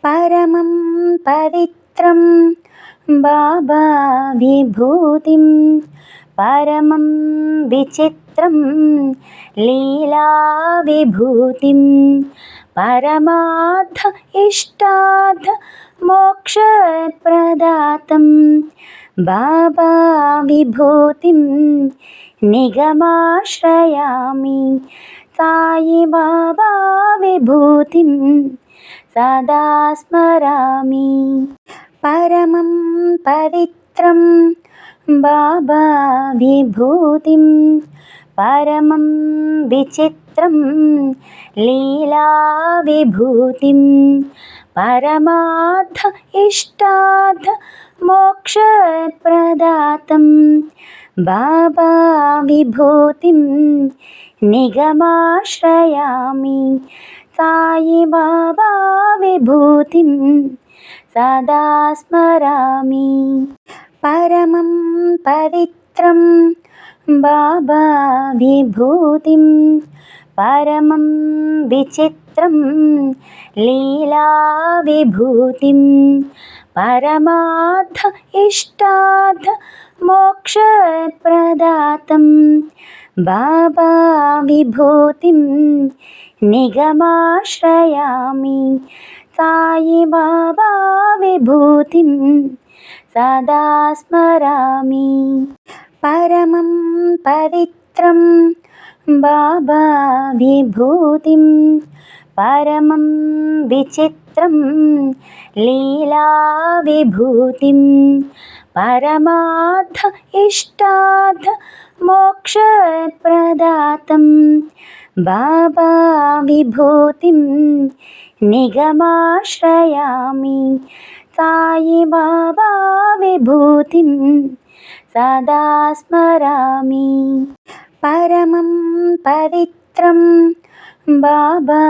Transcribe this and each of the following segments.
परमं पवित्रं बाबा विभूतिं परमं विचित्रं लीला विभूतिं परमार्थ इष्टार्थ मोक्षप्रदातं बाबा विभूतिं निगमाश्रयामि साई बाबा विभूतिं सदा स्मरामि। परमं पवित्रं बाबा विभूतिं परमं विचित्रं लीला विभूतिं परमार्थ इष्टार्थ मोक्षप्रदातं बाबा विभूतिं निगमाश्रयामि साई बाबा विभूतिं सदा स्मरामि। परमं पवित्रं बाबा विभूतिं परमं विचित्रं लीला विभूतिं परमार्थ इष्टार्थ मोक्षप्रदातं बाबा विभूतिं निगमाश्रयामि साई बाबा विभूतिं सदा स्मरामि। परमं पवित्रं बाबा विभूतिं परमं विचित्रं लीला विभूतिं परमार्थ इष्टार्थ मोक्षप्रदातं बाबा विभूतिं निगमाश्रयामि साई बाबा विभूतिं सदा स्मरामि। परमं पवित्रं बाबा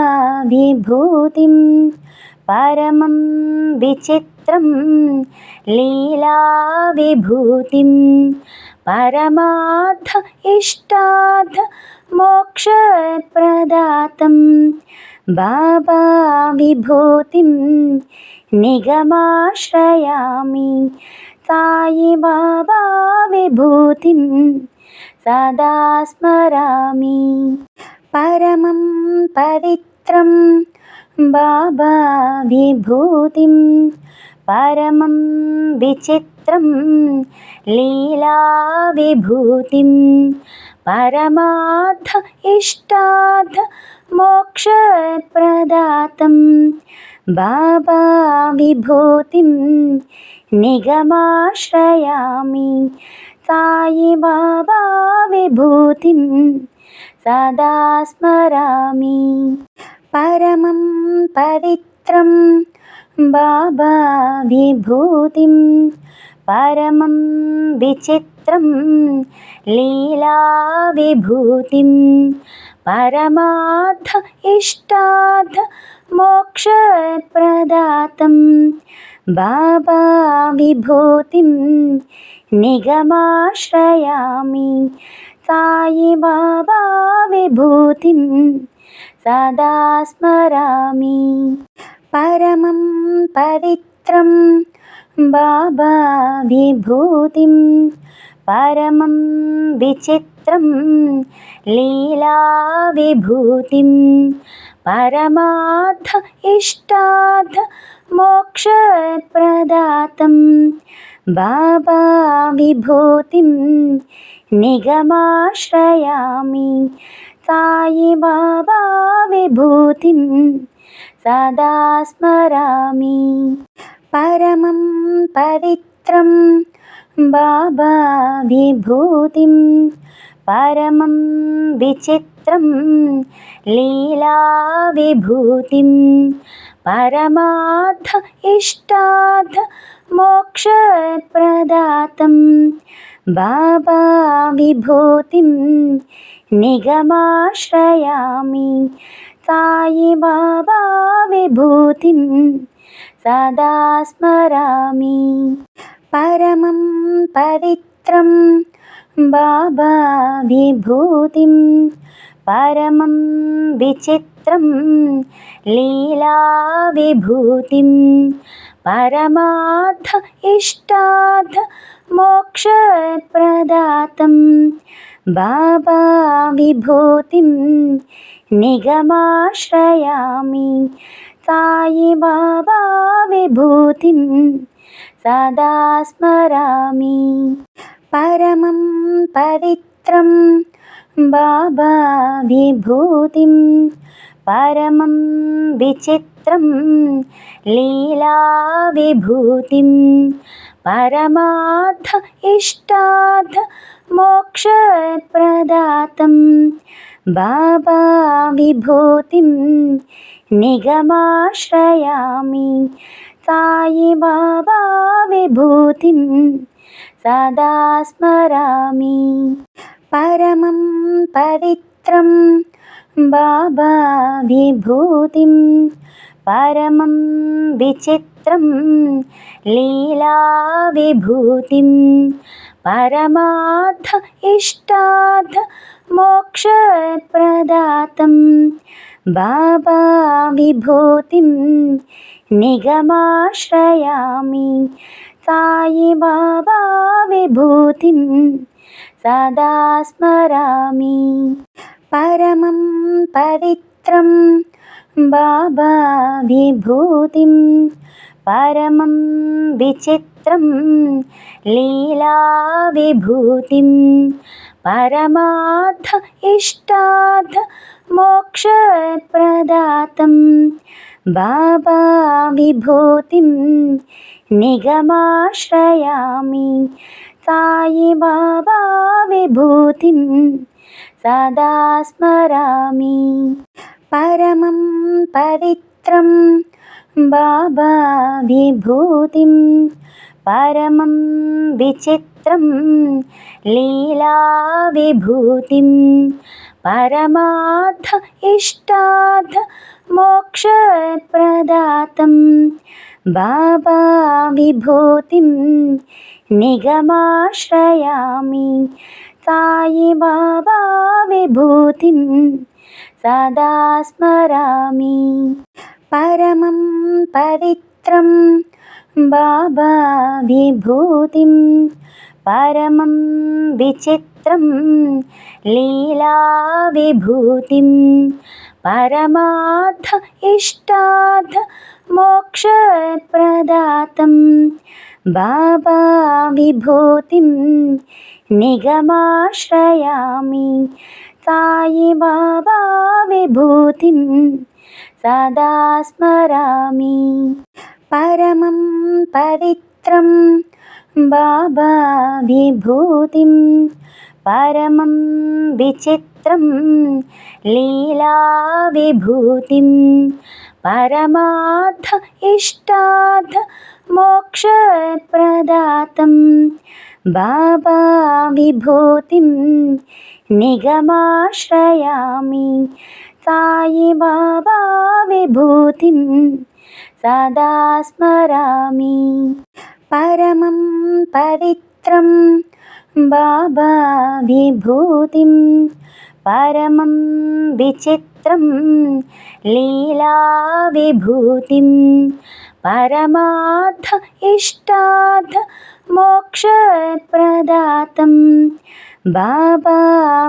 विभूतिं परमं विचित्रं लीला विभूतिं परमार्थ इष्टार्थ मोक्षप्रदातं बाबा विभूतिं निगमाश्रयामि साई बाबा विभूतिं सदा स्मरामि। परमं पवित्रं बाबा विभूतिं परमं विचित्रं लीला विभूतिं परमार्थ इष्टार्थ मोक्षप्रदातं बाबा विभूतिं निगमाश्रयामि साई बाबा विभूतिं सदा स्मरामि। परमं पवित्रं बाबा विभूतिं परमं विचित्रं लीला विभूतिं परमार्थ इष्टार्थ मोक्षप्रदातं बाबा विभूतिं निगमाश्रयामि साई बाबा विभूतिं सदा स्मरामि। परमं पवित्रं बाबा विभूतिं परमं विचित्रं लीला विभूतिं परमार्थ इष्टार्थ मोक्षप्रदातं बाबा विभूतिं निगमाश्रयामि साई बाबा विभूतिं सदा स्मरामि। परमं पवित्रं बाबा विभूतिं परमं विचित्रं लीला विभूतिं परमार्थ इष्टार्थ मोक्षप्रदातं बाबा विभूतिं निगमाश्रयामि साई बाबा विभूतिं सदा स्मरामि। परमं पवित्रं बाबा विभूतिं परमं विचित्रं विचित्रं लीलाविभूतिं परमार्थ इष्टार्थ मोक्षप्रदातं बाबा विभूतिं निगमाश्रयामि साई बाबा विभूतिं सदा स्मरामि परमं पवित्रं बाबा विभूतिं परमं विचित्रं लीलाविभूतिं परमार्थ इष्टार्थ मोक्षप्रदातं बाबा विभूतिं निगमाश्रयामि साई बाबा विभूतिं सदा स्मरामि परमं पवित्रं बाबा विभूतिं परमं विचित्रं लीलाविभूतिं परमार्थ इष्टार्थ मोक्षप्रदातं बाबा विभूतिं निगमाश्रयामि साई बाबा विभूतिं सदा स्मरामि परमं पवित्रं बाबा विभूतिं परमं विचित्रं लीलाविभूतिं परमार्थ इष्टार्थ मोक्षप्रदातं बाबा विभूतिं निगमाश्रयामि साई बाबा विभूतिं सदा स्मरामि परमं पवित्रं बाबा विभूतिं परमं विचित्रं लीलाविभूतिं परमार्थ इष्टार्थ मोक्षप्रदातं बाबा विभूतिं निगमाश्रयामि साई बाबा विभूतिं सदा स्मरामि परमं पवित्रं बाबा विभूतिं परमं विचित्रं लीलाविभूतिं परमार्थ इष्टार्थ मोक्षप्रदातं बाबा विभूतिं निगमाश्रयामि साई बाबा विभूतिं सदा स्मरामि परमं पवित्रं बाबा विभूतिं परमं विचित्रं लीलाविभूतिं परमार्थ इष्टार्थ मोक्षप्रदातं बाबा विभूतिं निगमाश्रयामि साई बाबा विभूतिं सदा स्मरामि परमं पवित्रं बाबा विभूतिं परमं विचित्रं लीलाविभूतिं परमार्थ इष्टार्थ मोक्षप्रदातं बाबा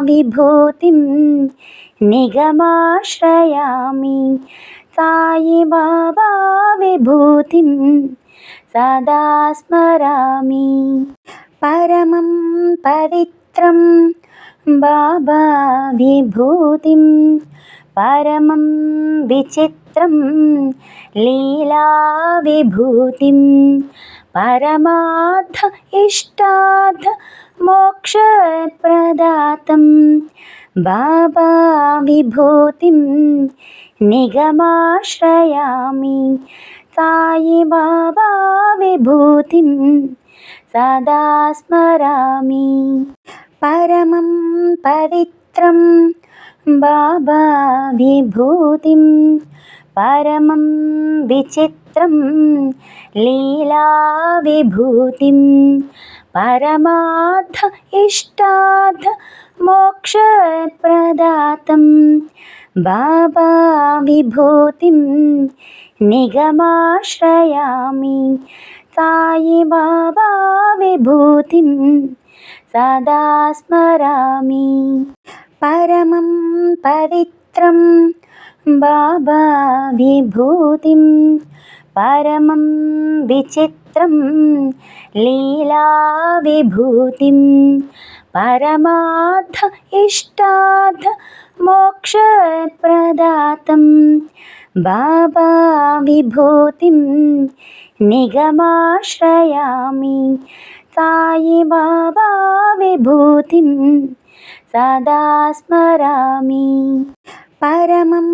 विभूतिं निगमाश्रयामि साई बाबा विभूतिं सदा स्मरामि परमं पवित्रं बाबा विभूतिं परमं विचित्रं लीलाविभूतिं परमार्थ इष्टार्थ मोक्षप्रदातं बाबा विभूतिं निगमाश्रयामि साई बाबा विभूतिं सदा स्मरामि परमं पवित्रं बाबा विभूतिं परमं विचित्रं लीलाविभूतिं परमार्थ इष्टार्थ मोक्षप्रदातं బాబా విభూతిం నిగమాశ్రయామి సాయి బాబా విభూతిం సదా స్మరామి పరమం పవిత్రం బాబా విభూతిం పరమం విచిత్రం లీలా విభూతిం పరమార్థ ఇష్టార్థ మోక్షప్రదాతం బాబా విభూతిం నిగమాశ్రయామి సాయి బాబా విభూతిం సదా స్మరామి పరమం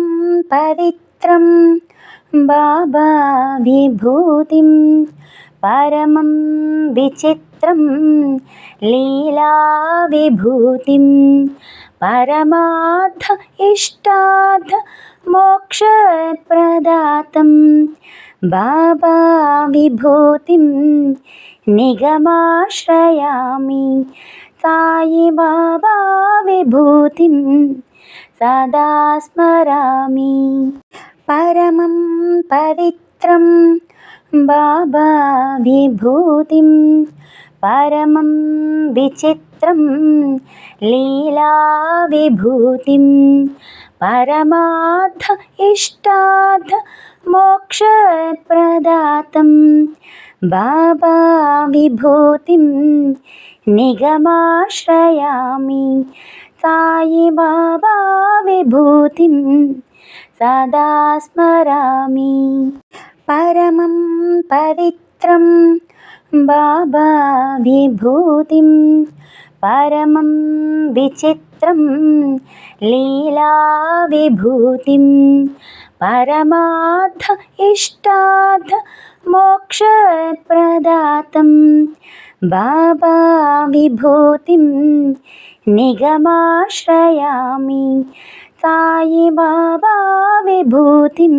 పవిత్రం బాబా విభూతిం పరమం విచిత్రం లీలా విభూతిం పరమార్థ ఇష్టార్థ మోక్షప్రదాతం బాబా విభూతిం నిగమాశ్రయామి సాయి బాబా విభూతిం సదా స్మరామి పరమం పవిత్రం బాబా విభూతిం పరమం విచిత్రం లీలా విభూతిం పరమార్థ ఇష్టార్థ మోక్షప్రదాతం బాబా విభూతిం నిగమాశ్రయామి సాయి బాబా విభూతిం సదా స్మరామి పరమం పవిత్రం బాబా విభూతిం పరమం విచిత్రం లీలా విభూతిం పరమార్థ ఇష్టార్థ మోక్షప్రదాతం బాబా విభూతిం నిగమాశ్రయామి సాయి బాబా విభూతిం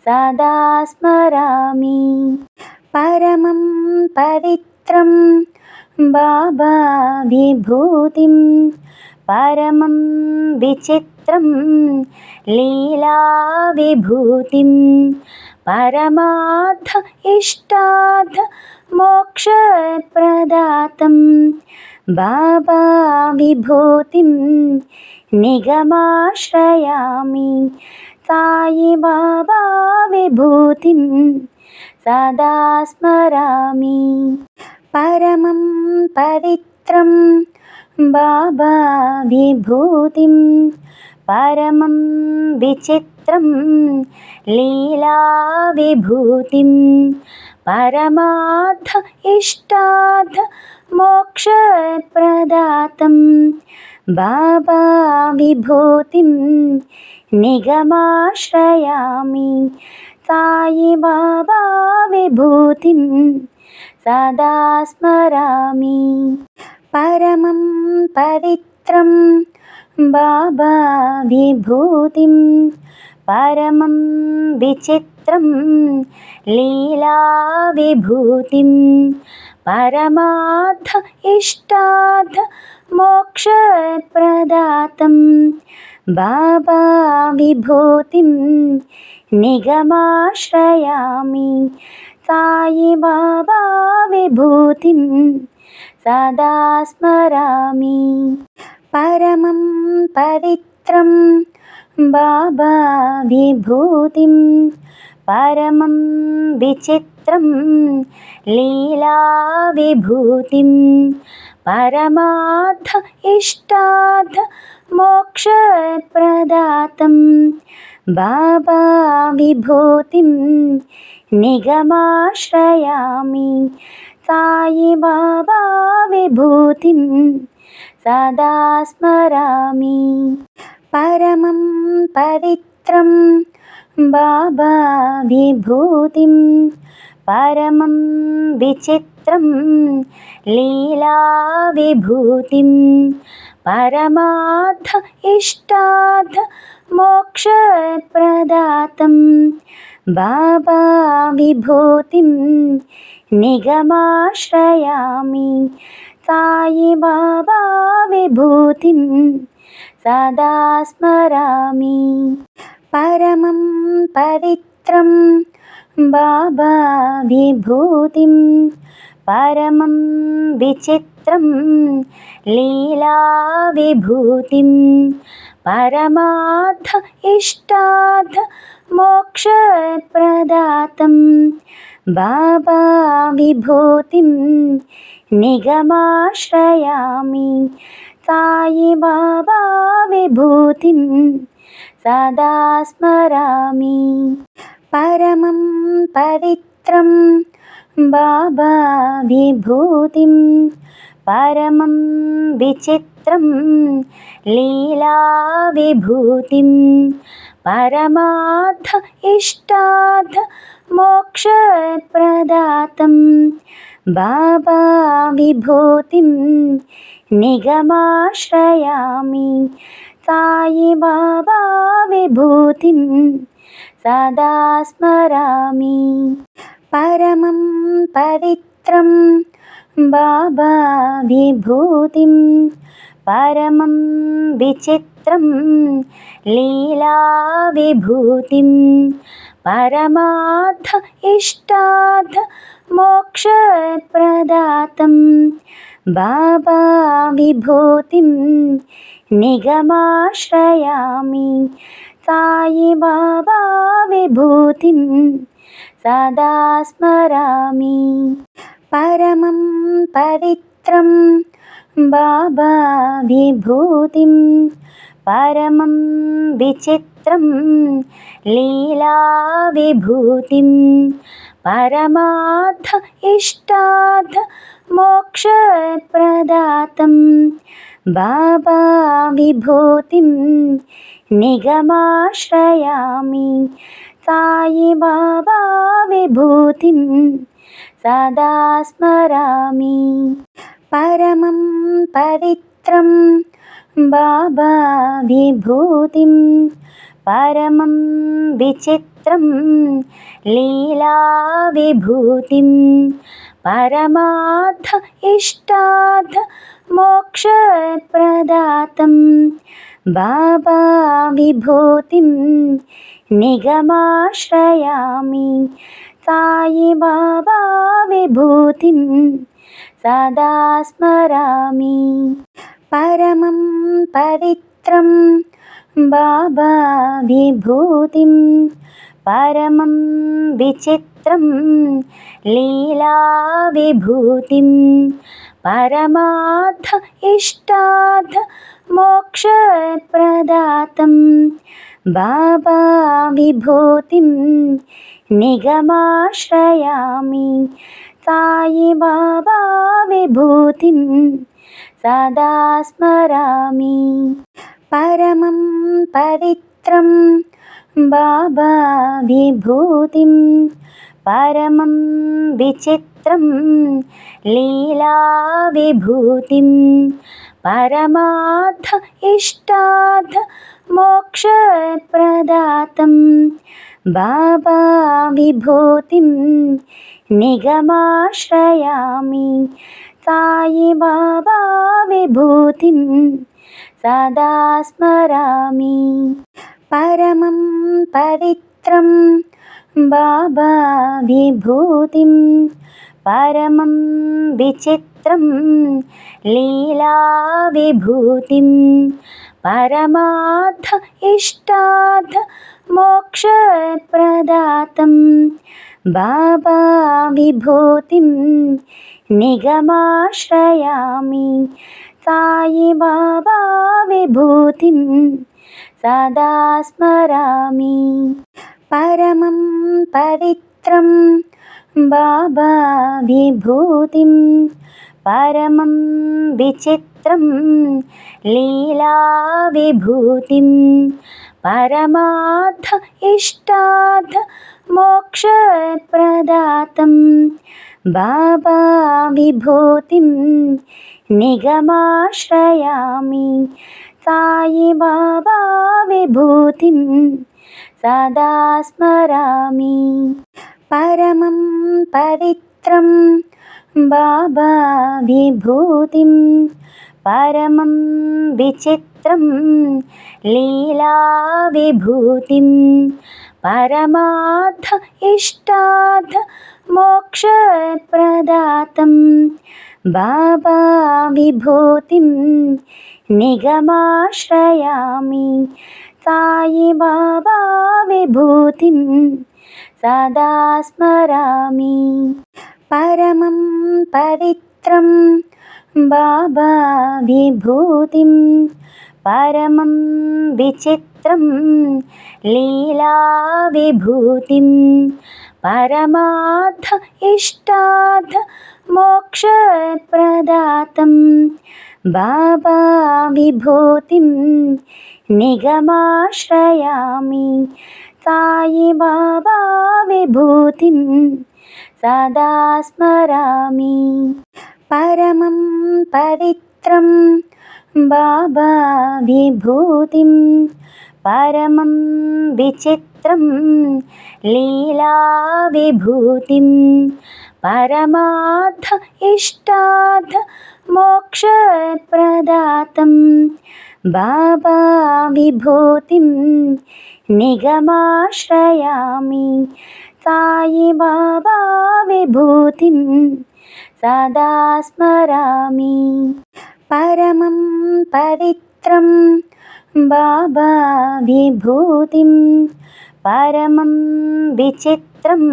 సదా స్మరామి పరమం పవిత్రం బాబా విభూతిం పరమం విచిత్రం లీలా విభూతిం పరమార్థ ఇష్టార్థ మోక్షప్రదాతం బాబా విభూతిం నిగమాశ్రయామి సాయి బాబా విభూతిం సదా స్మరామి పరమం పవిత్రం బాబా విభూతిం పరమం విచిత్రం లీలా విభూతిం పరమార్థ ఇష్టార్థ మోక్షప్రదాతం బాబా విభూతిం నిగమాశ్రయామి సాయి బాబా విభూతిం సదా స్మరామి పరమం పవిత్రం బాబా విభూతిం పరమం విచిత్రం లీలా విభూతిం పరమార్థ ఇష్టార్థ మోక్షప్రదాతం బాబా విభూతిం నిగమాశ్రయామి సాయి బాబా విభూతిం సదా స్మరామి పరమం పవిత్రం బాబా విభూతిం పరమం విచిత్రం లీలా విభూతిం పరమార్థ ఇష్టార్థ మోక్షప్రదాతం బాబా విభూతిం నిగమాశ్రయామి సాయి బాబా విభూతిం సదా స్మరామి పరమం పవిత్రం బాబా విభూతిం పరమం విచిత్రం లీలా విభూతిం పరమార్థ ఇష్టార్థ మోక్షప్రదాతం బాబా విభూతిం నిగమాశ్రయామి సాయి బాబా విభూతిం सदा स्मरामि। परमं पवित्रं बाबा विभूतिं परमं विचित्रं लीला विभूतिं परमार्थ इष्टार्थ मोक्षप्रदातं बाबा विभूतिं निगमाश्रयामि। साई बाबा विभूतिं सदा स्मरामि। परमं पवित्रं बाबा विभूतिं परमं विचित्रं लीला विभूतिं परमार्थ इष्टार्थ मोक्षप्रदातं बाबा विभूतिं निगमाश्रयामि। साई बाबा विभूतिं सदा स्मरामि। परमं पवित्रं बाबा विभूतिं परमं विचित्रं लीला विभूतिं परमार्थ इष्टार्थ मोक्षप्रदातं बाबा विभूतिं निगमाश्रयामि। साई बाबा विभूतिं सदा स्मरामि। परमं पवित्रं बाबा विभूतिं परमं विचित्रं लीला विभूतिं परमार्थ इष्टार्थ मोक्षप्रदातं बाबा विभूतिं निगमाश्रयामि। साई बाबा विभूतिं सदा स्मरामि। परमं पवित्रं बाबा विभूतिं परमं विचित्रं लीला विभूतिं परमार्थ इष्टार्थ मोक्षप्रदातं बाबा विभूतिं निगमाश्रयामि। साई बाबा विभूतिं सदा स्मरामि। परमं पवित्रं बाबा विभूतिं परमं विचित्रं लीला विभूतिं परमार्थ इष्टार्थ मोक्षप्रदातं बाबा विभूतिं निगमाश्रयामि। साई बाबा विभूतिं सदा स्मरामि। परमं पवित्रं बाबा विभूतिं परमं विचित्रं लीला विभूतिं परमार्थ इष्टार्थ मोक्षप्रदातं बाबा विभूतिं निगमाश्रयामि। साई बाबा विभूतिं सदा स्मरामि। परमं पवित्रं बाबा विभूतिं परमं विचित्रं लीला विभूतिं परमार्थ इष्टार्थ मोक्षप्रदातं बाबा विभूतिं निगमाश्रयामि। साई बाबा विभूतिं सदा स्मरामि। परमं पवित्रं बाबा विभूतिं परमं विचित्रं लीला विभूतिं परमार्थ इष्टार्थ मोक्षप्रदातं बाबा विभूतिं निगमाश्रयामि। साई बाबा विभूतिं सदा स्मरामि। परमं पवित्रं बाबा विभूतिं परमं विचित्रं लीलाविभूतिं परमार्थ इष्टार्थ मोक्षप्रदातं बाबा विभूतिं निगमाश्रयामि साई बाबा विभूतिं सदा स्मरामि परमं पवित्रं बाबा विभूतिं परमं विचित्रं लीलाविभूतिं परमार्थ इष्टार्थ मोक्षप्रदातं बाबा विभूतिं निगमाश्रयामि साई बाबा विभूतिं सदा स्मरामि परमं पवित्रं बाबा विभूतिं परमं विचित्रं लीलाविभूतिं परमार्थ इष्टार्थ मोक्षप्रदातं बाबा विभूतिं निगमाश्रयामि साई बाबा विभूतिं सदा स्मरामि परमं पवित्रं बाबा विभूतिं परमं विचित्रं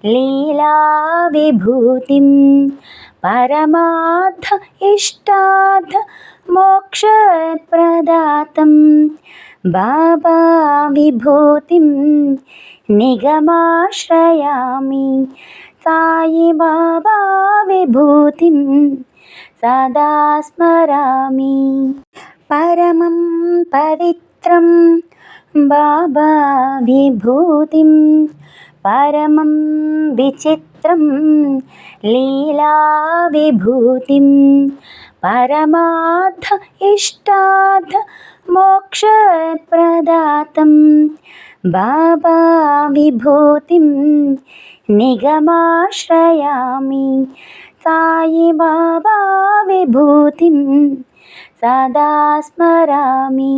लीलाविभूतिं परमार्थ इष्टार्थ मोक्षप्रदातं बाबा विभूतिं निगमाश्रयामि साई बाबा विभूतिं सदा स्मरामि परमं पवित्रं बाबा विभूतिं परमं विचित्रं लीलाविभूतिं परमार्थ इष्टार्थ मोक्षप्रदातं बाबा विभूतिं निगमाश्रयामि साई बाबा विभूतिं सदा स्मरामि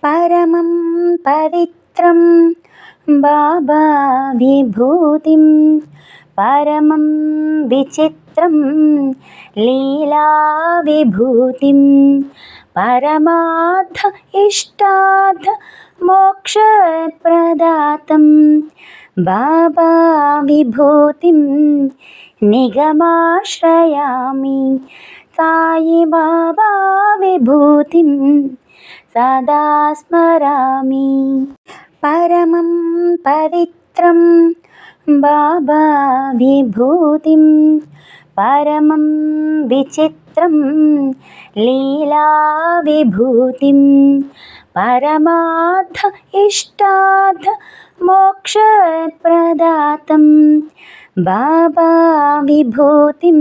परमं पवित्रं बाबा विभूतिं परमं विचित्रं लीलाविभूतिं परमार्थ इष्टार्थ मोक्षप्रदातं बाबा विभूतिं निगमाश्रयामि साई बाबा विभूतिं सदा स्मरामि परमं पवित्रं बाबा विभूतिं परमं विचित्रं लीलाविभूतिं परमार्थ इष्टार्थ मोक्षप्रदातं बाबा विभूतिं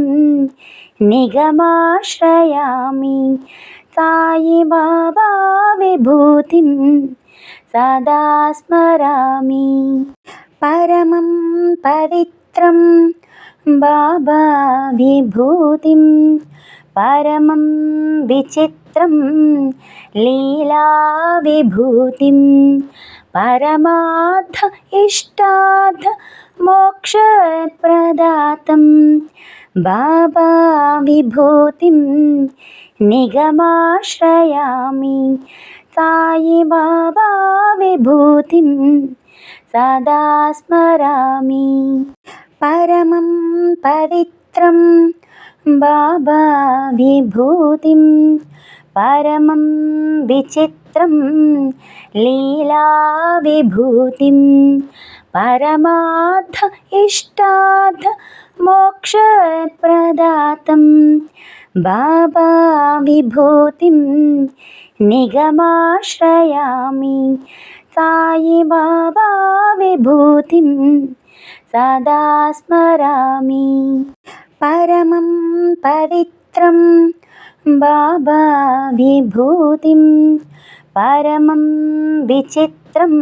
निगमाश्रयामि साई बाबा विभूतिं सदा स्मरामि परमं पवित्रं बाबा विभूतिं परमं विचित्रं लीलाविभूतिं परमार्थ इष्टार्थ मोक्षप्रदातं बाबा विभूतिं निगमाश्रयामि साई बाबा विभूतिं सदा स्मरामि परमं पवित्रं बाबा विभूतिं परमं विचित्रं लीलाविभूतिं परमार्थ इष्टार्थ मोक्षप्रदातं बाबा विभूतिं निगमाश्रयामि साई बाबा विभूतिं सदा स्मरामि परमं पवित्रं బాబా విభూతిం పరమం విచిత్రం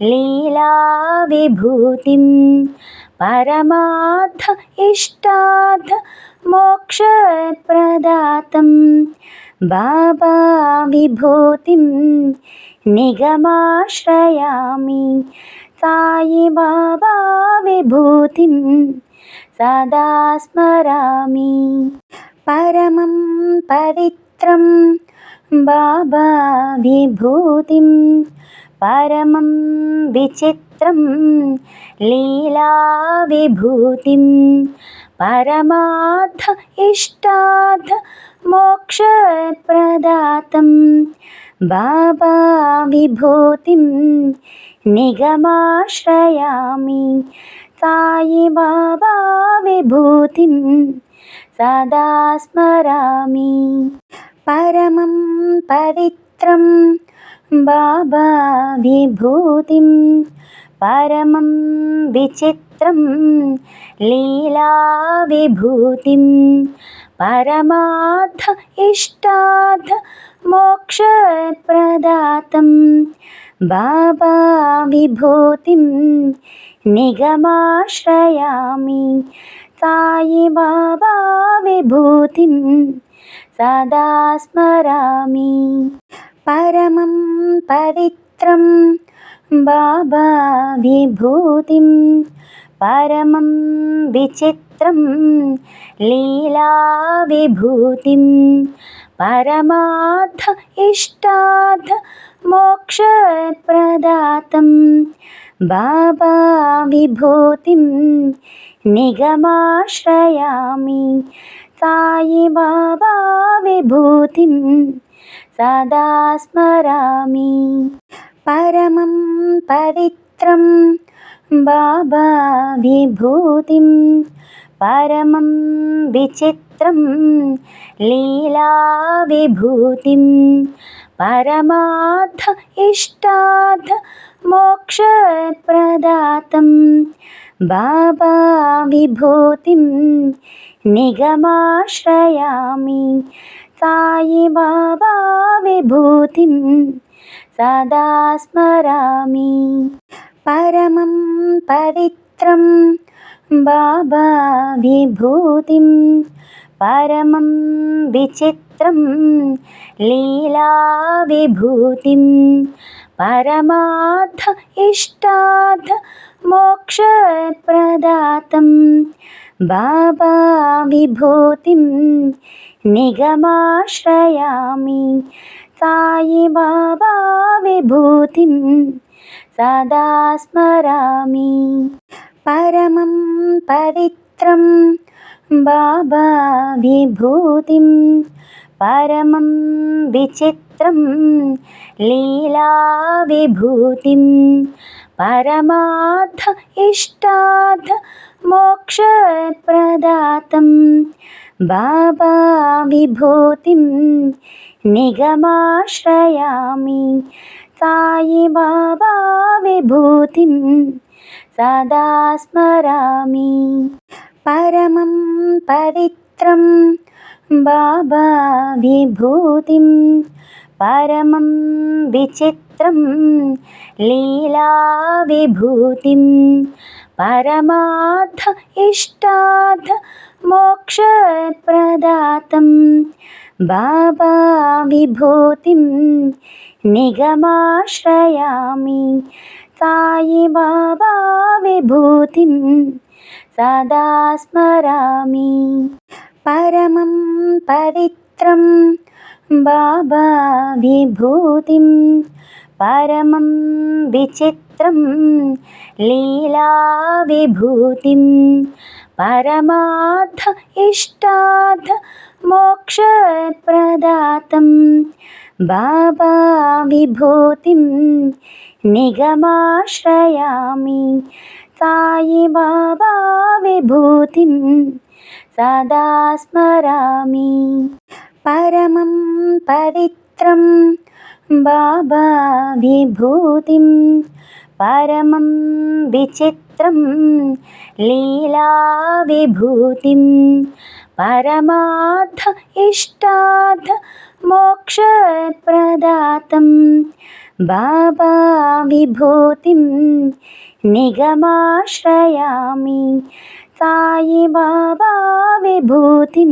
లీలా విభూతిం పరమార్థ ఇష్టార్థ మోక్షప్రదాతం బాబా విభూతిం నిగమాశ్రయామి సాయి బాబా విభూతిం సదా స్మరామి పరమం పవిత్రం బాబా విభూతిం పరమం విచిత్రం లీలా విభూతిం పరమార్థ ఇష్టార్థ మోక్షప్రదాతం బాబా విభూతిం నిగమాశ్రయామి సాయి బాబా విభూతిం సదా స్మరామి పరమం పవిత్రం బాబా విభూతిం పరమం విచిత్రం లీలా విభూతిం పరమార్థ ఇష్టార్థ మోక్షప్రదాతం బాబా విభూతిం నిగమాశ్రయామి సాయి బాబా విభూతిం సదా స్మరామి పరమం పవిత్రం బాబా విభూతిం పరమం విచిత్రం లీలా విభూతిం పరమార్థ ఇష్టార్థ మోక్షప్రదాతం బాబా విభూతిం నిగమాశ్రయామి సాయి బాబా విభూతిం సదా స్మరామి పరమం పవిత్రం బాబా విభూతిం పరమం విచిత్రం లీలా విభూతిం పరమార్థ ఇష్టార్థ మోక్షప్రదాతం బాబా విభూతిం నిగమాశ్రయామి సాయి బాబా విభూతిం సదా స్మరామి పరమం పవిత్రం బాబా విభూతిం పరమం విచిత్రం లీలా విభూతిం పరమార్థ ఇష్టార్థ మోక్షప్రదాతం బాబా విభూతిం నిగమాశ్రయామి సాయి బాబా విభూతిం సదా స్మరామి పరమం పవిత్రం బాబా విభూతిం పరమం విచిత్రం లీలా విభూతిం పరమార్థ ఇష్టార్థ మోక్షప్రదాతం బాబా విభూతిం నిగమాశ్రయామి సాయి బాబా విభూతిం సదా స్మరామి పరమం పవిత్రం బాబా విభూతిం పరమం విచిత్రం లీలా విభూతిం పరమార్థ ఇష్టార్థ మోక్షప్రదాతం బాబా విభూతిం నిగమాశ్రయామి సాయి బాబా విభూతిం సదా స్మరామి పరమం పవిత్రం బాబా విభూతిం పరమం విచిత్రం లీలా విభూతిం పరమార్థ ఇష్టార్థ మోక్షప్రదాతం బాబా విభూతిం నిగమాశ్రయామి సాయి బాబా విభూతిం సదా స్మరామి పరమం పవిత్రం బాబా విభూతిం పరమం విచిత్రం లీలా విభూతిం परमार्थ इष्टार्थ मोक्षप्रदातं बाबा विभूतिं निगमाश्रयामि साई बाबा विभूतिं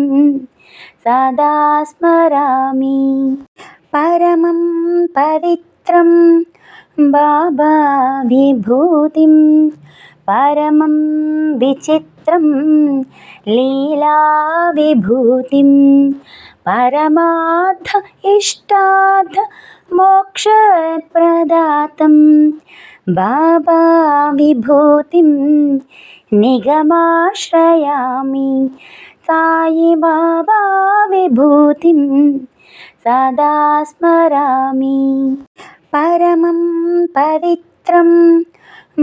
सदा स्मरामि परमं पवित्रं बाबा विभूतिं परमं विचित्रं लीला विभूतिं परमार्थ इष्टार्थ मोक्षप्रदातं बाबा विभूतिं निगमाश्रयामि साई बाबा विभूतिं सदा स्मरामि परमं पवित्रं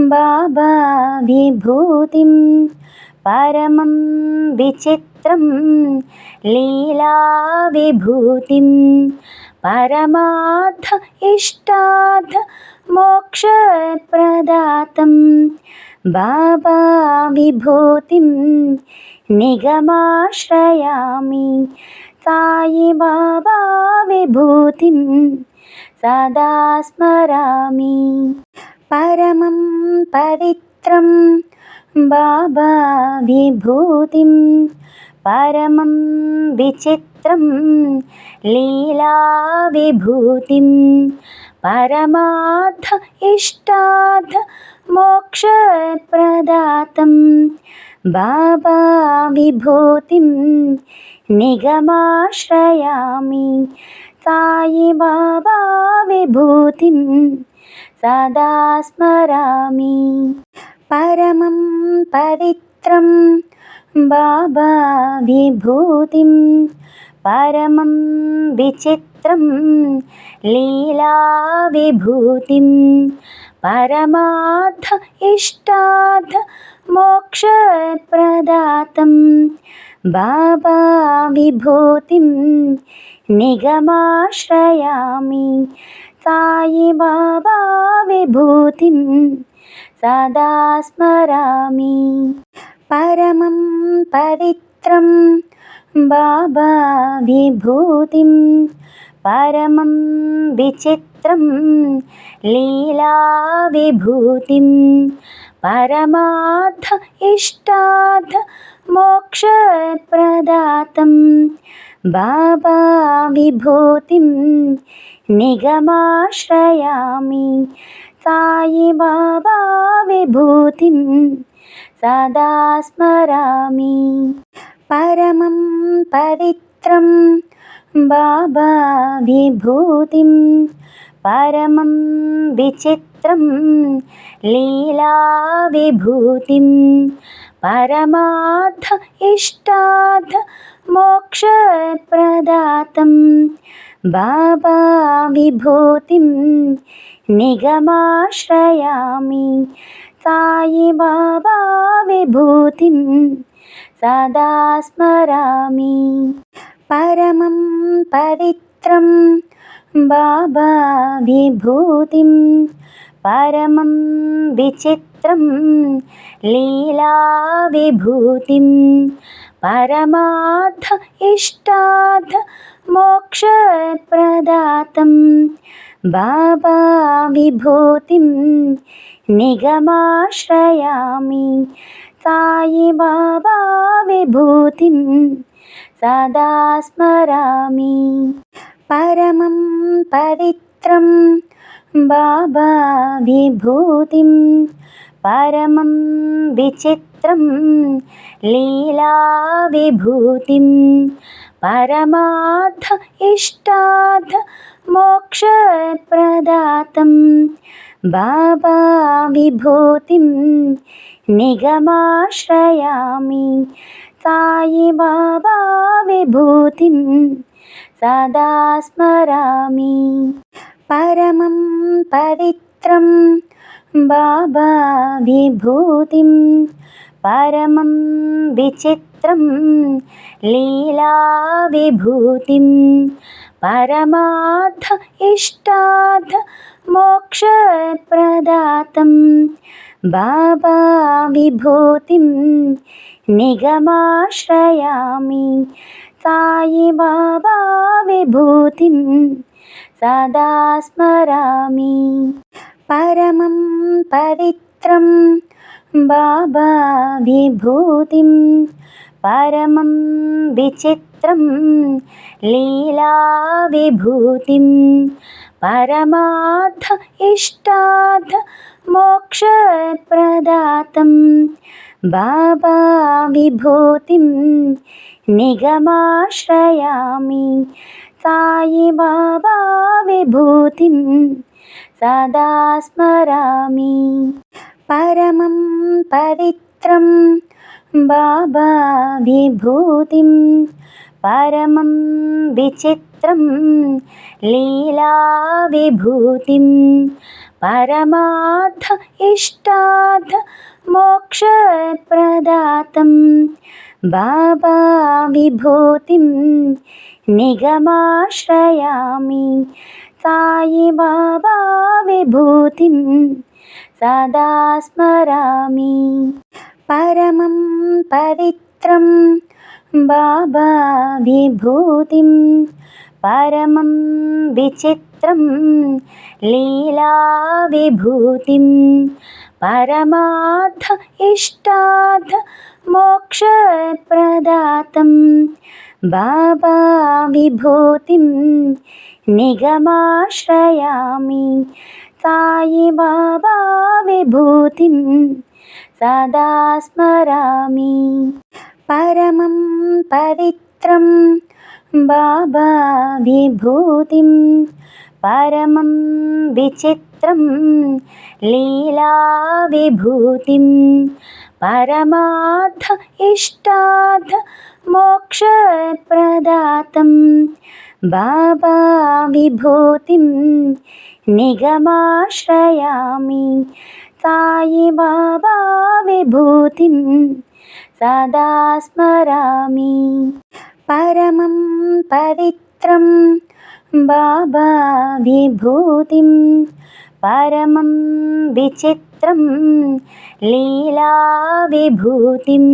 बाबा विभूतिं परमं विचित्रं लीला विभूतिं परमार्थ इष्टार्थ मोक्षप्रदातं बाबा विभूतिं निगमाश्रयामि साई बाबा विभूतिं सदा स्मरामि परमं पवित्रं बाबा विभूतिं परमं विचित्रं लीला विभूतिं परमार्थ इष्टार्थ मोक्षप्रदातं बाबा विभूतिं निगमाश्रयामि साई बाबा विभूतिं सदा स्मरामि परमं पवित्रं बाबा विभूतिं परमं विचित्रं लीला विभूतिं परमार्थ इष्टार्थ मोक्षप्रदातं बाबा विभूतिं निगमाश्रयामि साई बाबा विभूतिं सदा स्मरामि परमं पवित्रं बाबा विभूतिं परमं विचित्रं लीला विभूतिं परमार्थ इष्टार्थ मोक्षप्रदातं बाबा विभूतिं निगमाश्रयामि साई बाबा विभूतिं सदा स्मरामि परमं पवित्रं बाबा विभूतिं परमं विचित्रं लीला विभूतिं परमार्थ इष्टार्थ मोक्षप्रदातं बाबा विभूतिं निगमाश्रयामि साई बाबा विभूतिं सदा स्मरामि परमं पवित्रं बाबा विभूतिं परमं विचित्रं लीला विभूतिं परमार्थ इष्टार्थ मोक्षप्रदातं बाबा विभूतिं निगमाश्रयामि साई बाबा विभूतिं सदा स्मरामि परमं पवित्रं बाबा विभूतिं परमं विचित्रं लीला विभूतिं परमार्थ इष्टार्थ मोक्षप्रदातं बाबा विभूतिं निगमाश्रयामि साई बाबा विभूतिं सदा स्मरामि परमं पवित्रं बाबा विभूतिं परमं विचित्रं लीला विभूतिं परमार्थ इष्टार्थ मोक्षप्रदातं बाबा विभूतिं निगमाश्रयामि साई बाबा विभूतिं सदा स्मरामि परमं पवित्रं बाबा विभूतिं परमं विचित्रं लीला विभूतिं परमार्थ इष्टार्थ मोक्षप्रदातं बाबा विभूतिं निगमाश्रयामि साई बाबा विभूतिं सदा स्मरामि परमं पवित्रं बाबा विभूतिं परमं विचित्रं लीला विभूतिं परमार्थ इष्टार्थ मोक्षप्रदातं बाबा विभूतिं निगमाश्रयामि साई बाबा विभूतिं सदा स्मरामि परमं पवित्रं बाबा विभूतिं परमं विचित्रं लीला विभूतिं परमार्थ इष्टार्थ मोक्षप्रदातं बाबा विभूतिं निगमाश्रयामि साई बाबा विभूतिं सदा स्मरामि परमं पवित्रं बाबा विभूतिं परमं विचित्रं लीला विभूतिं परमार्थ इष्टार्थ मोक्षप्रदातं बाबा विभूतिं निगमाश्रयामि साई बाबा विभूतिं सदा स्मरामि परमं पवित्रं बाबा विभूतिं परमं विचित्रं लीला विभूतिं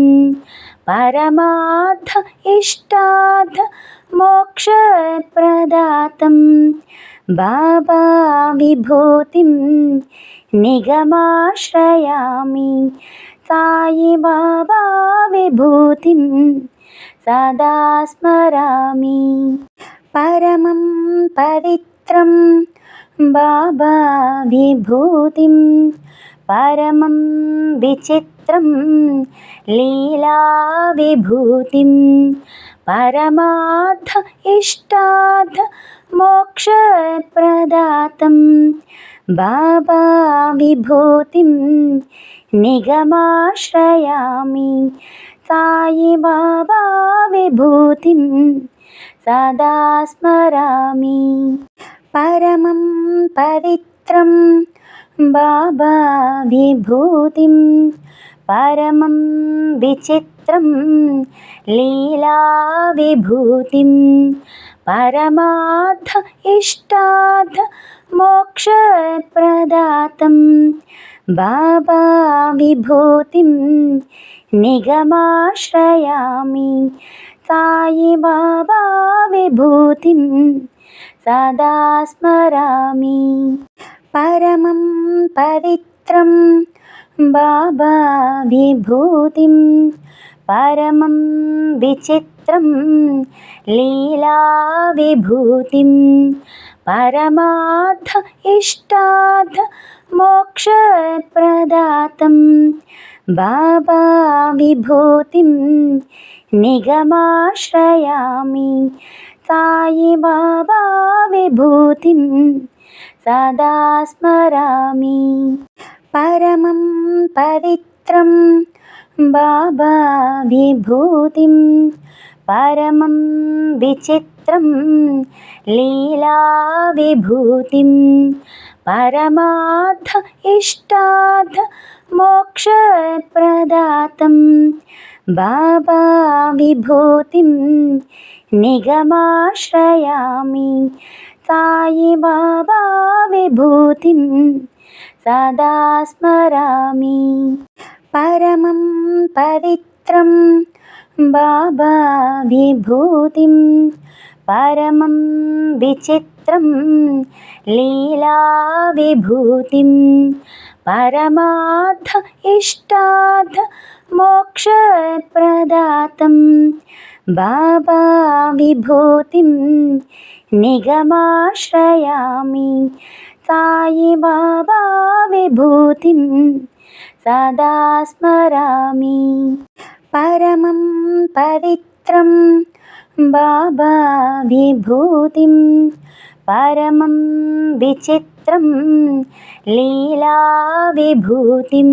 परमार्थ इष्टार्थ मोक्षप्रदातं बाबा विभूतिं निगमाश्रयामि साई बाबा विभूतिं सदा स्मरामि परमं पवित्रं बाबा विभूतिं परमं विचित्रं लीला विभूतिं परमार्थ इष्टार्थ मोक्षप्रदातं बाबा विभूतिं निगमाश्रयामि साई बाबा विभूतिं सदा स्मरामि परमं पवित्रं बाबा विभूतिं परमं विचित्रं लीला विभूतिं परमार्थ इष्टार्थ मोक्षप्रदातं बाबा विभूतिं निगमाश्रयामि साई बाबा विभूतिं सदा स्मरामि परमं पवित्रं बाबा विभूतिं परमं विचित्रं लीला विभूतिं परमार्थ इष्टार्थ मोक्षप्रदातं बाबा विभूतिं निगमाश्रयामि साई बाबा विभूतिं सदा स्मरामि परमं पवित्रं बाबा विभूतिं परमं विचित्रं लीला विभूतिं परमार्थ इष्टार्थ मोक्षप्रदातं बाबा विभूतिं निगमाश्रयामि साई बाबा विभूतिं सदा स्मरामि परमं पवित्रं बाबा विभूतिं परमं विचित्रं लीला विभूतिं परमार्थ इष्टार्थ मोक्षप्रदातं बाबा विभूतिं निगमाश्रयामि साई बाबा विभूतिं सदा स्मरामि परमं पवित्रं बाबा विभूतिं परमं विचित्रं लीला विभूतिं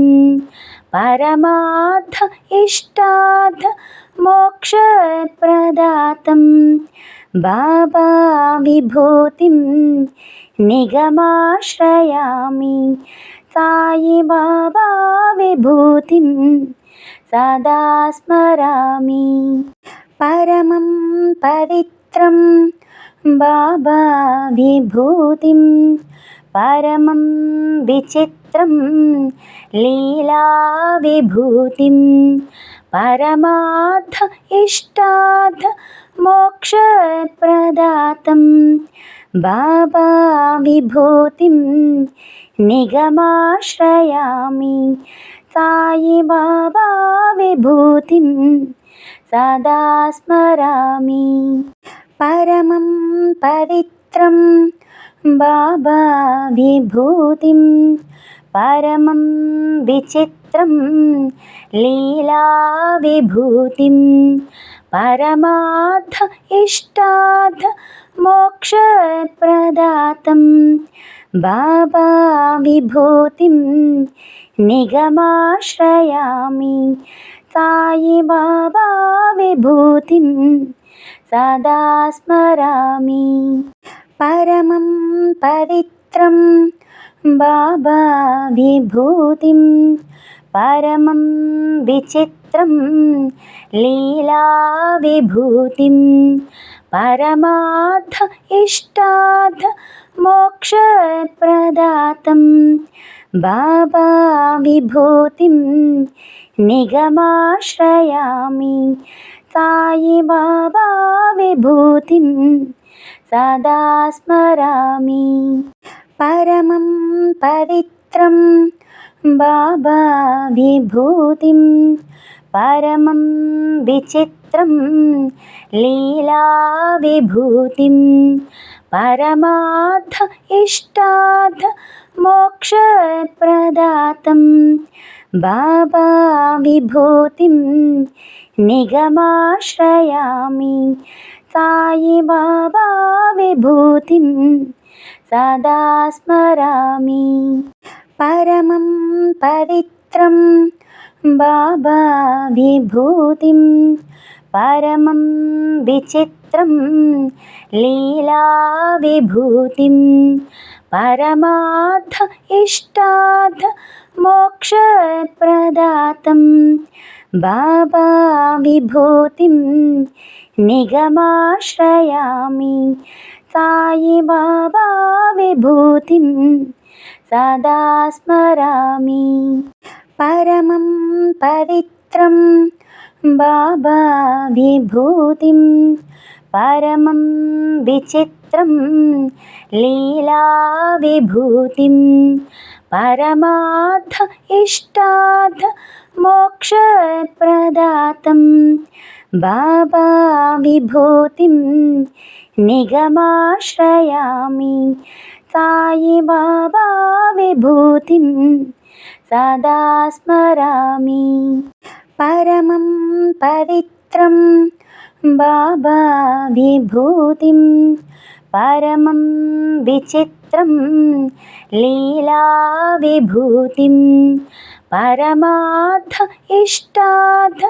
परमार्थ इष्टार्थ मोक्षप्रदातं बाबा विभूतिं निगमाश्रयामि साई बाबा विभूतिं सदा स्मरामि परमं पवित्रं बाबा विभूतिं परमं विचित्रं लीला विभूतिं परमार्थ इष्टार्थ मोक्षप्रदातं बाबा विभूतिं निगमाश्रयामि साई बाबा विभूतिं सदा स्मरामि परमं पवित्रं बाबा विभूतिं परमं विचित्रं लीला विभूतिं परमार्थ इष्टार्थ मोक्षप्रदातं बाबा विभूतिं निगमाश्रयामि साई बाबा विभूतिं सदा स्मरामि परमं पवित्रं बाबा विभूतिं परमं विचित्रं लीला विभूतिं परमार्थ इष्टार्थ मोक्षप्रदातं बाबा विभूतिं निगमाश्रयामि साई बाबा विभूतिं सदा स्मरामि परमं पवित्रं बाबा विभूतिं परमं विचित्रं लीला विभूतिं परमार्थ इष्टार्थ मोक्षप्रदातं बाबा विभूतिं निगमाश्रयामि साई बाबा विभूतिं सदा स्मरामि परमं पवित्रं बाबा विभूतिं परमं विचित्रं लीला विभूतिं परमार्थ इष्टार्थ मोक्षप्रदातं बाबा विभूतिं निगमाश्रयामि साई बाबा विभूतिं सदा स्मरामि परमं पवित्रं बाबा विभूतिं परमं विचित्रं लीला विभूतिं परमार्थ इष्टार्थ मोक्षप्रदातं बाबा विभूतिं निगमाश्रयामि साई बाबा विभूतिं सदा स्मरामि परमं पवित्रं बाबा विभूतिं परमं विचित्रं लीला विभूतिं परमार्थ इष्टार्थ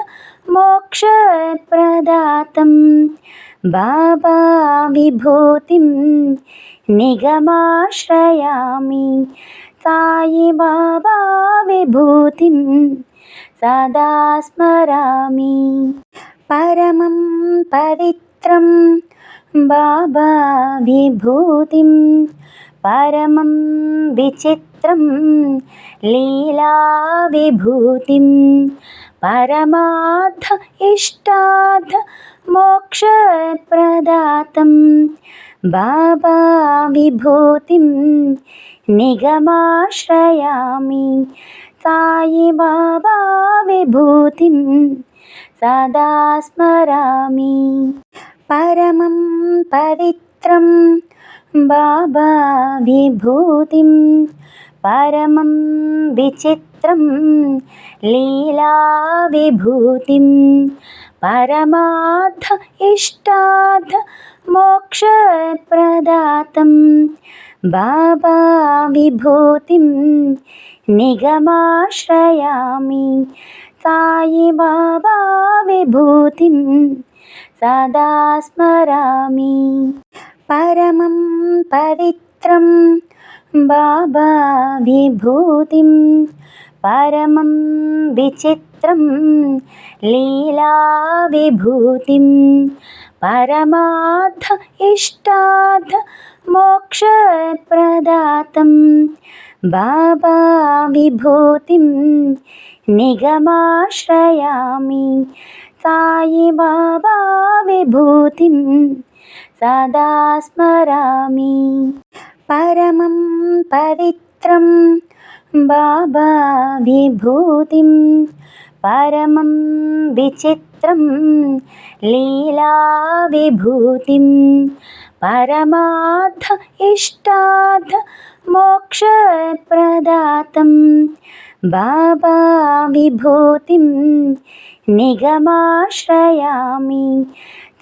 मोक्षप्रदातं బాబా విభూతిం నిగమాశ్రయామి సాయి బాబా విభూతిం సదా స్మరామి పరమం పవిత్రం బాబా విభూతిం పరమం విచిత్రం లీలా విభూతిం పరమార్థ ఇష్టార్థ మోక్షప్రదాతం బాబా విభూతిం నిగమాశ్రయామి సాయి బాబా విభూతిం సదా స్మరామి పరమం పవిత్రం బాబా విభూతిం పరమం విచిత్రం లీలా విభూతిం పరమార్థ ఇష్టార్థ మోక్షప్రదాతం బాబా విభూతిం నిగమాశ్రయామి సాయి బాబా విభూతిం సదా స్మరామి పరమం పవిత్రం బాబా విభూతిం పరమం విచిత్రం లీలా విభూతిం పరమార్థ ఇష్టార్థ మోక్షప్రదాతం బాబా విభూతిం నిగమాశ్రయామి సాయి బాబా విభూతిం సదా స్మరామి పరమం పవిత్రం బాబా విభూతిం పరమం విచిత్రం లీలా విభూతిం పరమార్థ ఇష్టార్థ మోక్షప్రదాతం బాబా విభూతిం నిగమాశ్రయామి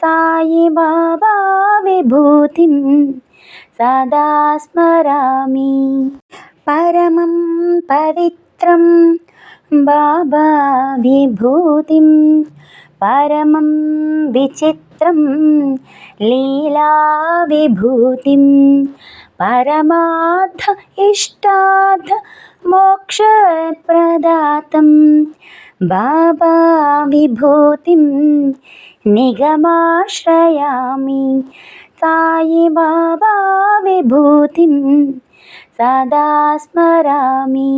సాయి బాబా విభూతిం సదా స్మరామి పరమం పవిత్రం బాబా విభూతిం పరమం విచిత్రం లీలా విభూతిం పరమార్థ ఇష్టార్థ మోక్షప్రదాతం బాబా విభూతిం నిగమాశ్రయామి సాయి బాబా విభూతిం సదా స్మరామి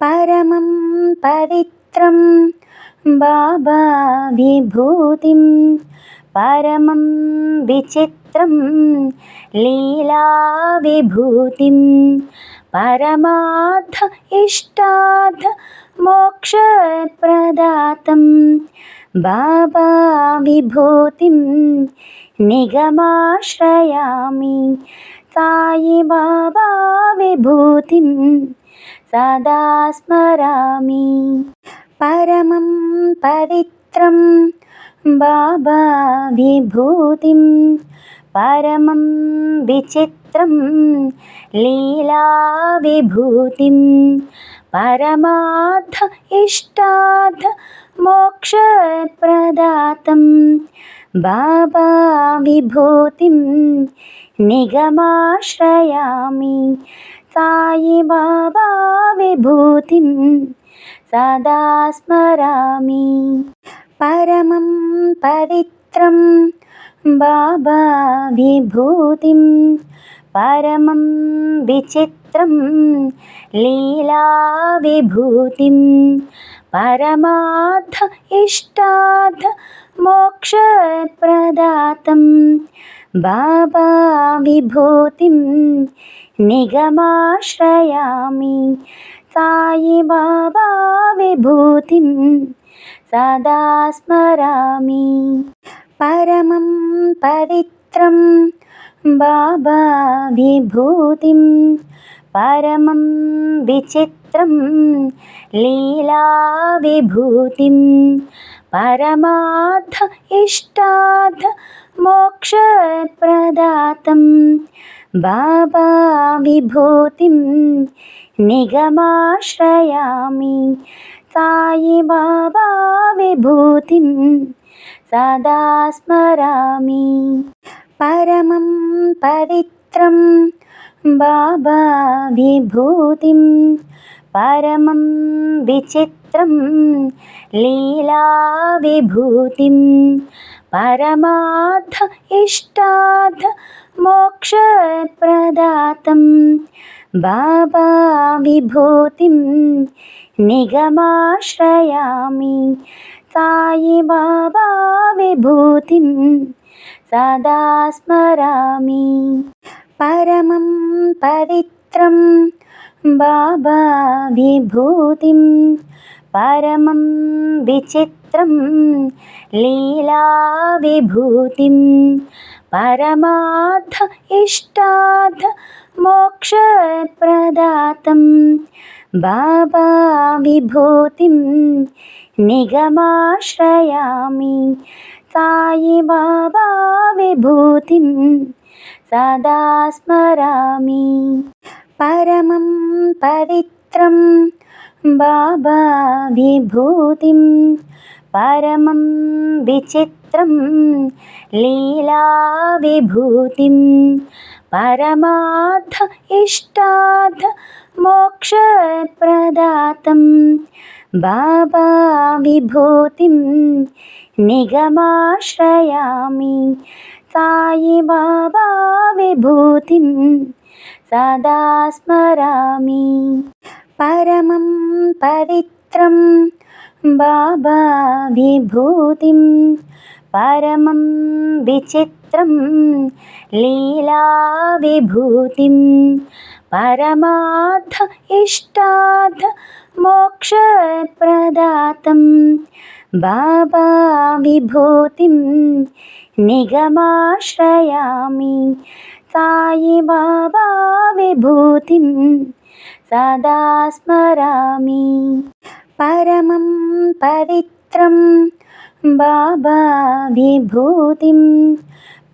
పరమం పవిత్రం బాబా విభూతిం పరమం విచిత్రం లీలా విభూతిం పరమార్థ ఇష్టార్థ మోక్షప్రదాతం బాబా విభూతిం నిగమాశ్రయామి సాయి బాబా విభూతిం సదా స్మరామి పరమం పవిత్రం బాబా విభూతిం పరమం విచిత్రం లీలా విభూతిం పరమార్థ ఇష్టార్థ మోక్షప్రదాతం బాబా విభూతిం నిగమాశ్రయామి సాయి బాబా విభూతిం సదా స్మరామి పరమం పవిత్రం బాబా విభూతిం పరమం విచిత్రం లీలా విభూతిం పరమార్థ ఇష్టార్థ మోక్షప్రదాతం బాబా విభూతిం నిగమాశ్రయామి సాయి బాబా విభూతిం సదా స్మరామి పరమం పవిత్రం బాబా విభూతిం పరమం విచిత్రం లీలా విభూతిం పరమార్థ ఇష్టార్థ మోక్షప్రదాతం బాబా విభూతిం నిగమాశ్రయామి సాయిబాబా విభూతిం సదా స్మరామి. పరమం పవిత్రం బాబా విభూతిం పరమం విచిత్రం లీలా విభూతిం పరమార్థ ఇష్టార్థ మోక్షప్రదాతం బాబా విభూతిం నిగమాశ్రయామి. సాయిబాబా విభూతిం సదా స్మరామి. పరమం పవిత్రం బాబా విభూతిం పరమం విచిత్రం లీలా విభూతిం పరమార్థ ఇష్టార్థ మోక్షప్రదాతం బాబా విభూతిం నిగమాశ్రయామి. సాయిబాబా విభూతిం సదా స్మరామి. పరమం పవిత్రం బాబా విభూతిం పరమం విచిత్రం లీలా విభూతిం పరమార్థ ఇష్టార్థ మోక్షప్రదాతం బాబా విభూతిం నిగమాశ్రయామి. సాయిబాబా విభూతిం సదా స్మరామి. పరమం పవిత్రం బాబా విభూతిం పరమం విచిత్రం లీలా విభూతిం పరమార్థ ఇష్టార్థ మోక్షప్రదాతం బాబా విభూతిం నిగమాశ్రయామి. సాయిబాబా విభూతిం సదా స్మరామి. పరమం పవిత్రం బాబా విభూతిం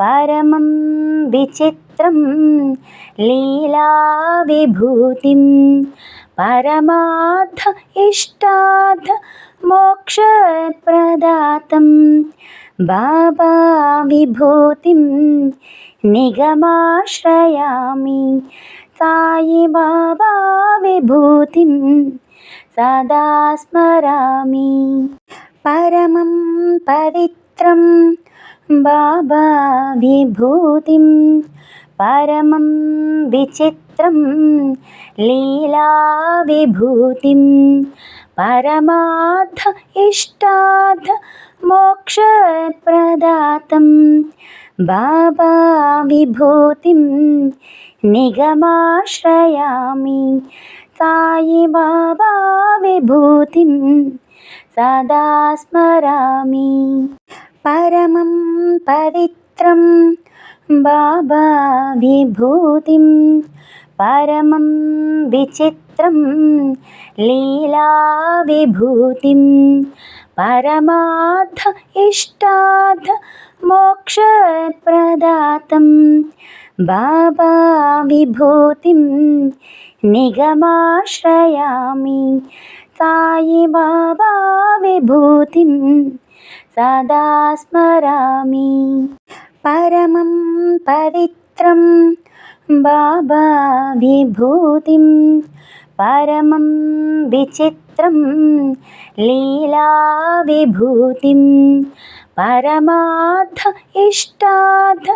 పరమం విచిత్రం లీలా విభూతిం పరమార్థ ఇష్టార్థ మోక్షప్రదాతం బాబా విభూతిం నిగమాశ్రయామి. సాయిబాబా విభూతిం సదా స్మరామి. పరమం పవిత్రం బాబా విభూతిం పరమం విచిత్రం లీలా విభూతిం పరమార్థ ఇష్టార్థ మోక్షప్రదాతం బాబా విభూతిం నిగమాశ్రయామి. సాయిబాబా విభూతిం సదా స్మరామి. పరమం పవిత్రం బాబా విభూతిం పరమం విచిత్రం లీలా విభూతిం పరమార్థ ఇష్టార్థ మోక్షప్రదాతం బాబా విభూతిం నిగమాశ్రయామి. సాయిబాబా విభూతిం సదా స్మరామి. పరమం పవిత్రం బాబా విభూతిం పరమం విచిత్రం లీలా విభూతిం పరమార్థ ఇష్టార్థ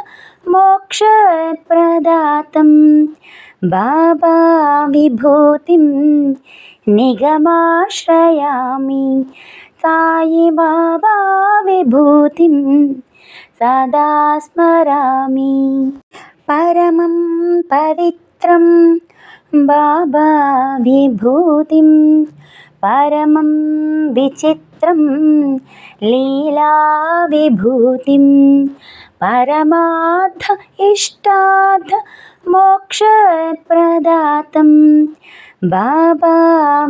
మోక్షప్రదాతం బాబా విభూతిం నిగమాశ్రయామి. సాయిబాబా విభూతిం సదా స్మరామి. పరమం పవిత్రం బాబా విభూతిం పరమం విచిత్రం లీలా విభూతిం పరమార్థ ఇష్టార్థ మోక్షప్రదాతం బాబా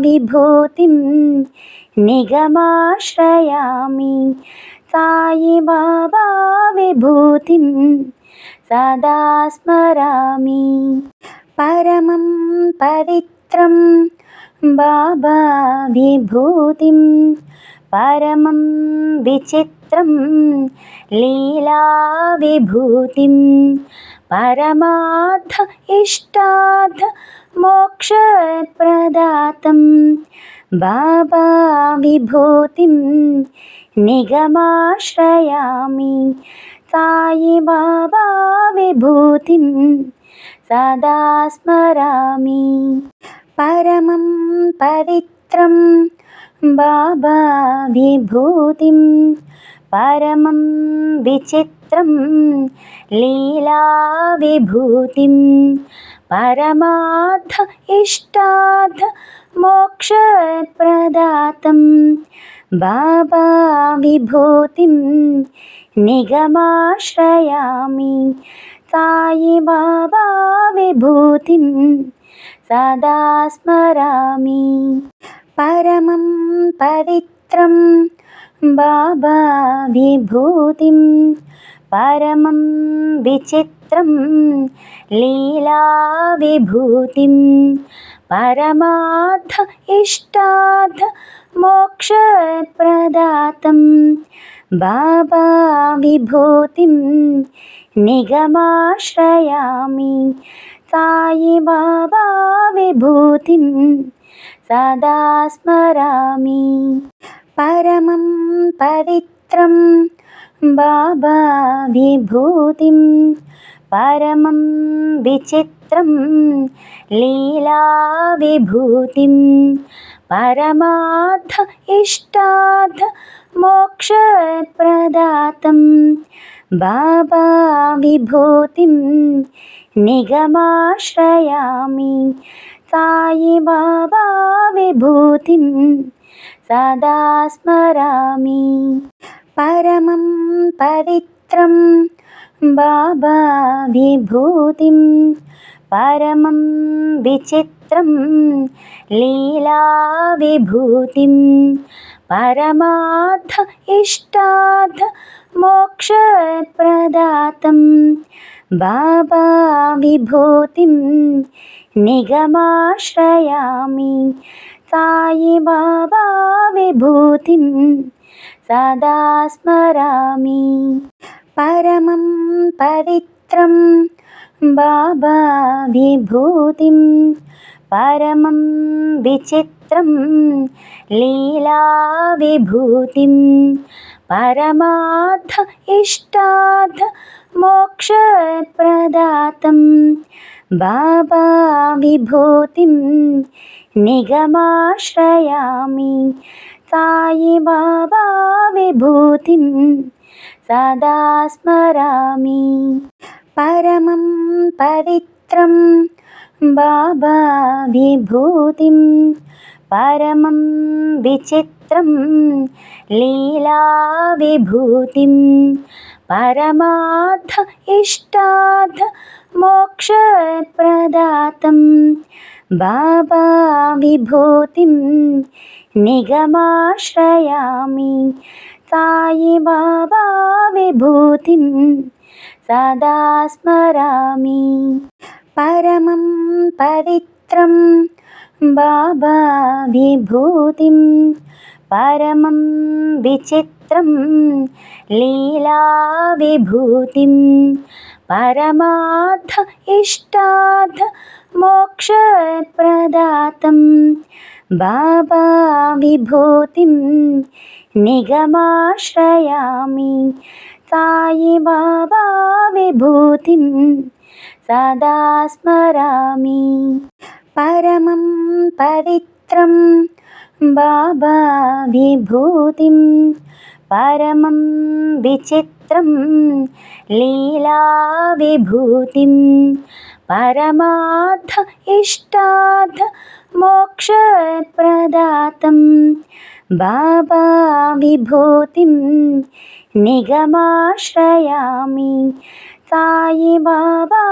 విభూతిం నిగమాశ్రయామి. సాయిబాబా విభూతిం సదా స్మరామి. పరమం పవిత్రం बाबा विभूतिं परमं विचित्रं लीला विभूतिं परमार्थ इष्टार्थ मोक्षप्रदातं बाबा विभूतिं निगमाश्रयामि साई बाबा विभूतिं सदा स्मरामि परमं पवित्रं बाबा विभूतिं परमं विचित्रं लीला विभूतिं परमार्थ इष्टार्थ मोक्षप्रदातं बाबा विभूतिं निगमाश्रयामि साई बाबा विभूतिं सदा स्मरामि परमं पवित्रं बाबा विभूतिं परमं विचित्रं लीला विभूतिं परमार्थ इष्टार्थ मोक्षप्रदातं बाबा विभूतिं निगमाश्रयामि साई बाबा विभूतिं सदा स्मरामि परमं पवित्रं बाबा विभूतिं परमं विचित्रं लीला विभूतिं परमार्थ इष्टार्थ मोक्षप्रदातं बाबा विभूतिं निगमाश्रयामि साई बाबा विभूतिं सदा स्मरामि परमं पवित्रं बाबा विभूतिं परमं विचित्रं लीला विभूतिं परमार्थ इष्टार्थ मोक्षप्रदातं बाबा विभूतिं निगमाश्रयामि साई बाबा विभूतिं सदा स्मरामि परमं पवित्रं बाबा विभूतिं परमं विचित्रं लीला विभूतिं परमार्थ इष्टार्थ मोक्षप्रदातं बाबा विभूतिं निगमाश्रयामि साई बाबा विभूतिं सदा स्मरामि परमं पवित्रं बाबा विभूतिं परमं विचित्रं लीला विभूतिं परमार्थ इष्टार्थ मोक्षप्रदातं बाबा विभूतिं निगमाश्रयामि साई बाबा विभूतिं सदा स्मरामि परमं पवित्रं बाबा विभूतिं परमं विचित्रं लीला विभूतिं परमार्थ इष्टार्थ मोक्षप्रदातं बाबा विभूतिं निगमाश्रयामि साई बाबा विभूतिं सदा स्मरामि परमं पवित्रं बाबा विभूतिं परमं विचित्रं लीला विभूतिं परमार्थ इष्टार्थ मोक्षप्रदातं बाबा विभूतिं निगमाश्रयामि साई बाबा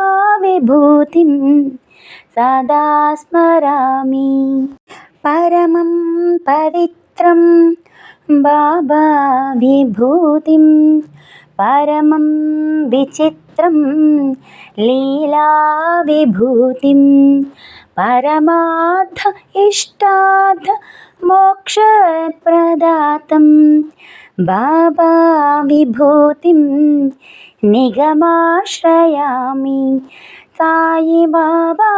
विभूतिं सदा स्मरामि परमं पवित्रं बाबा विभूतिं परमं विचित्रं लीला विभूतिं परमार्थ इष्टार्थ मोक्षप्रदातं बाबा विभूतिं निगमाश्रयामि साई बाबा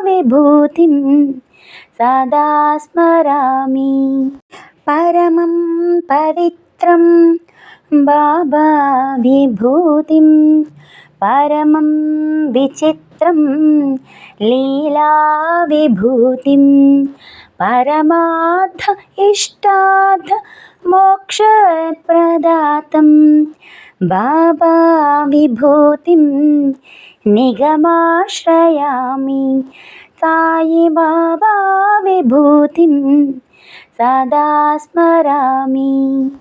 विभूतिं सदा स्मरामि परमं पवित्रं बाबा विभूतिं परमं विचित्रं लीला विभूतिं परमार्थ इष्टार्थ मोक्षप्रदातं बाबा विभूतिं निगमाश्रयामि साई बाबा विभूतिं सदा स्मरामि।